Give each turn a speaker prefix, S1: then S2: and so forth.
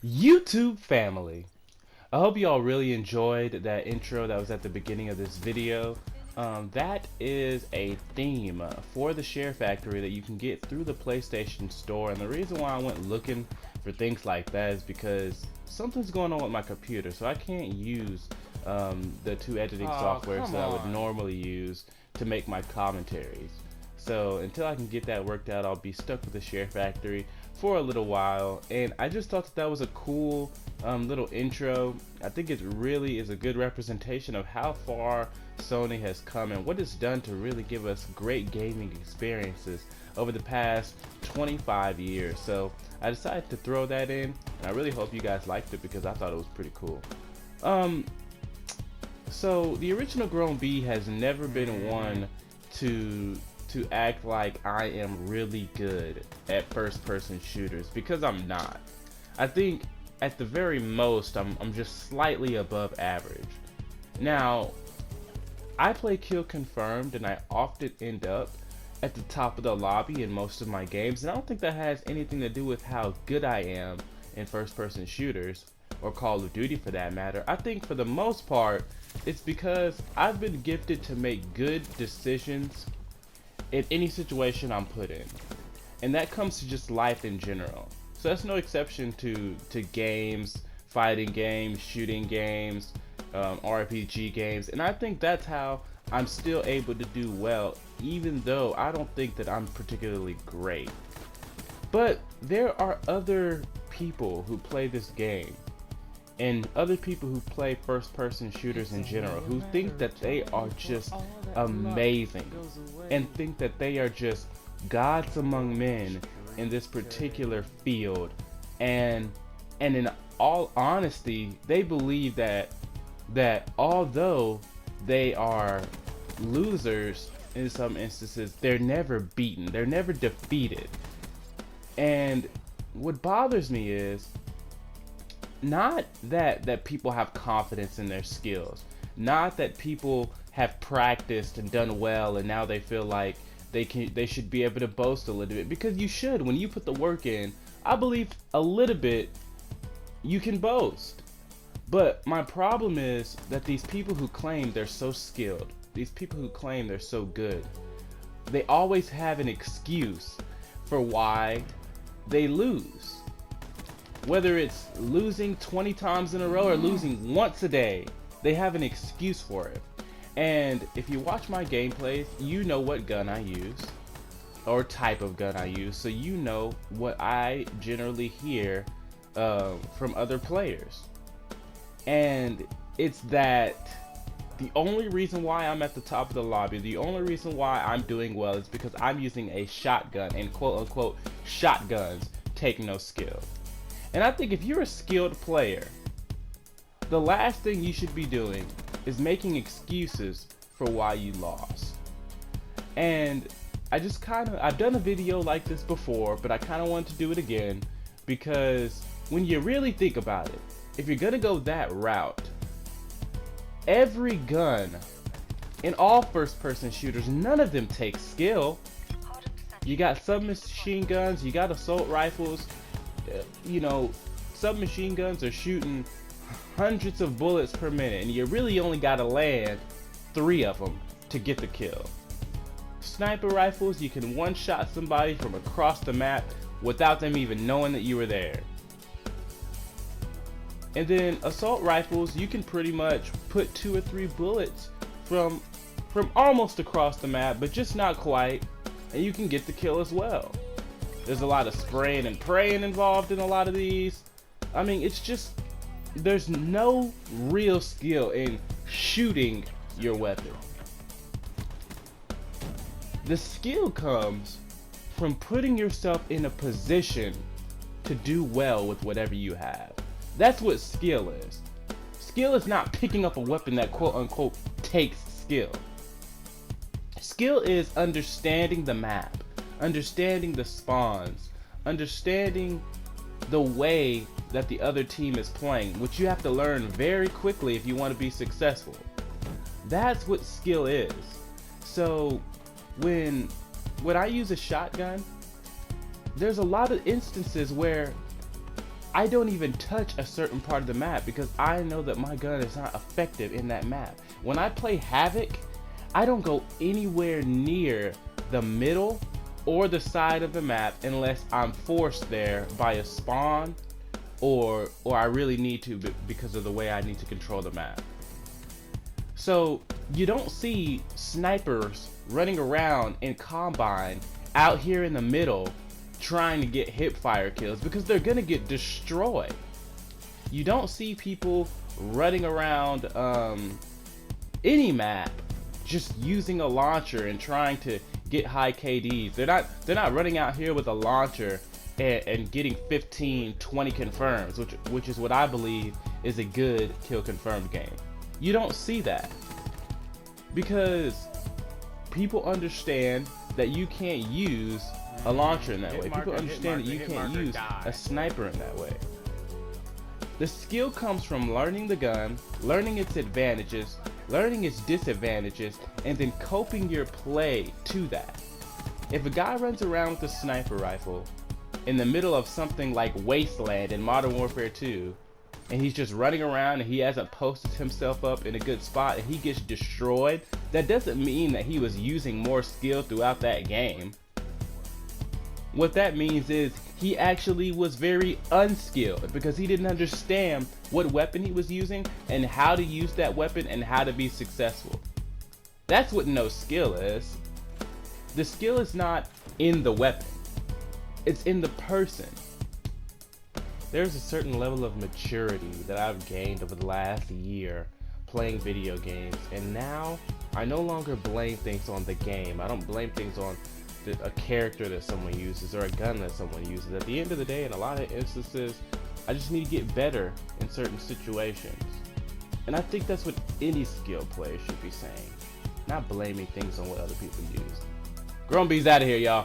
S1: YouTube family, I hope you all really enjoyed that intro that was at the beginning of this video. That is a theme for the Share Factory that you can get through the PlayStation Store, and the reason why I went looking for things like that is because something's going on with my computer, so I can't use the two editing softwares that I would normally use to make my commentaries. So until I can get that worked out, I'll be stuck with the Share Factory for a little while. And I just thought that was a cool little intro. I think it really is a good representation of how far Sony has come and what it's done to really give us great gaming experiences over the past 25 years. So I decided to throw that in, and I really hope you guys liked it because I thought it was pretty cool. So the original Grown Bee has never been one to act like I am really good at first-person shooters, because I'm not. I think at the very most I'm just slightly above average. Now, I play Kill Confirmed, and I often end up at the top of the lobby in most of my games, and I don't think that has anything to do with how good I am in first-person shooters, or Call of Duty for that matter. I think for the most part, it's because I've been gifted to make good decisions in any situation I'm put in, and that comes to just life in general. So that's no exception to games, fighting games, shooting games, RPG games, and I think that's how I'm still able to do well, even though I don't think that I'm particularly great. But there are other people who play this game, and other people who play first-person shooters in general, who think that they are just amazing and think that they are just gods among men in this particular field, and in all honesty, they believe that although they are losers in some instances, they're never beaten, they're never defeated. And what bothers me is not that people have confidence in their skills, not that people have practiced and done well and now they feel like they should be able to boast a little bit, because you should. When you put the work in, I believe a little bit you can boast. But my problem is that these people who claim they're so skilled, these people who claim they're so good, they always have an excuse for why they lose. Whether it's losing 20 times in a row or losing once a day, they have an excuse for it. And if you watch my gameplays, you know what gun I use, or type of gun I use, so you know what I generally hear from other players. And it's that the only reason why I'm at the top of the lobby, the only reason why I'm doing well is because I'm using a shotgun, and quote-unquote shotguns take no skill. And I think if you're a skilled player, the last thing you should be doing is making excuses for why you lost. And I've done a video like this before, but I kind of want to do it again, because when you really think about it, if you're gonna go that route, every gun in all first-person shooters, none of them take skill. You got submachine guns, you got assault rifles. You know, submachine guns are shooting hundreds of bullets per minute, and you really only gotta land 3 of them to get the kill. Sniper rifles, you can one-shot somebody from across the map without them even knowing that you were there. And then assault rifles, you can pretty much put 2 or 3 bullets from almost across the map, but just not quite, and you can get the kill as well. There's a lot of spraying and praying involved in a lot of these. I mean, it's just, there's no real skill in shooting your weapon. The skill comes from putting yourself in a position to do well with whatever you have. That's what skill is. Skill is not picking up a weapon that quote-unquote takes skill. Skill is understanding the map, understanding the spawns, understanding the way that the other team is playing, which you have to learn very quickly if you want to be successful. That's what skill is. So when I use a shotgun, there's a lot of instances where I don't even touch a certain part of the map because I know that my gun is not effective in that map. When I play Havoc, I don't go anywhere near the middle or the side of the map unless I'm forced there by a spawn or I really need to because of the way I need to control the map. So you don't see snipers running around in Combine out here in the middle trying to get hip fire kills because they're gonna get destroyed. You don't see people running around any map just using a launcher and trying to get high KDs. They're not running out here with a launcher and getting 15, 20 confirms, which is what I believe is a good kill confirmed game. You don't see that because people understand that you can't use a launcher in that way. People understand that you can't use a sniper in that way. The skill comes from learning the gun, learning its advantages, learning its disadvantages, and then coping your play to that. If a guy runs around with a sniper rifle in the middle of something like Wasteland in Modern Warfare 2, and he's just running around and he hasn't posted himself up in a good spot and he gets destroyed, that doesn't mean that he was using more skill throughout that game. What that means is he actually was very unskilled because he didn't understand what weapon he was using and how to use that weapon and how to be successful. That's what no skill is. The skill is not in the weapon. It's in the person. There's a certain level of maturity that I've gained over the last year playing video games, and now I no longer blame things on the game. I don't blame things on a character that someone uses or a gun that someone uses. At the end of the day, in a lot of instances, I just need to get better in certain situations. And I think that's what any skilled player should be saying, not blaming things on what other people use. Grown B's out of here, y'all.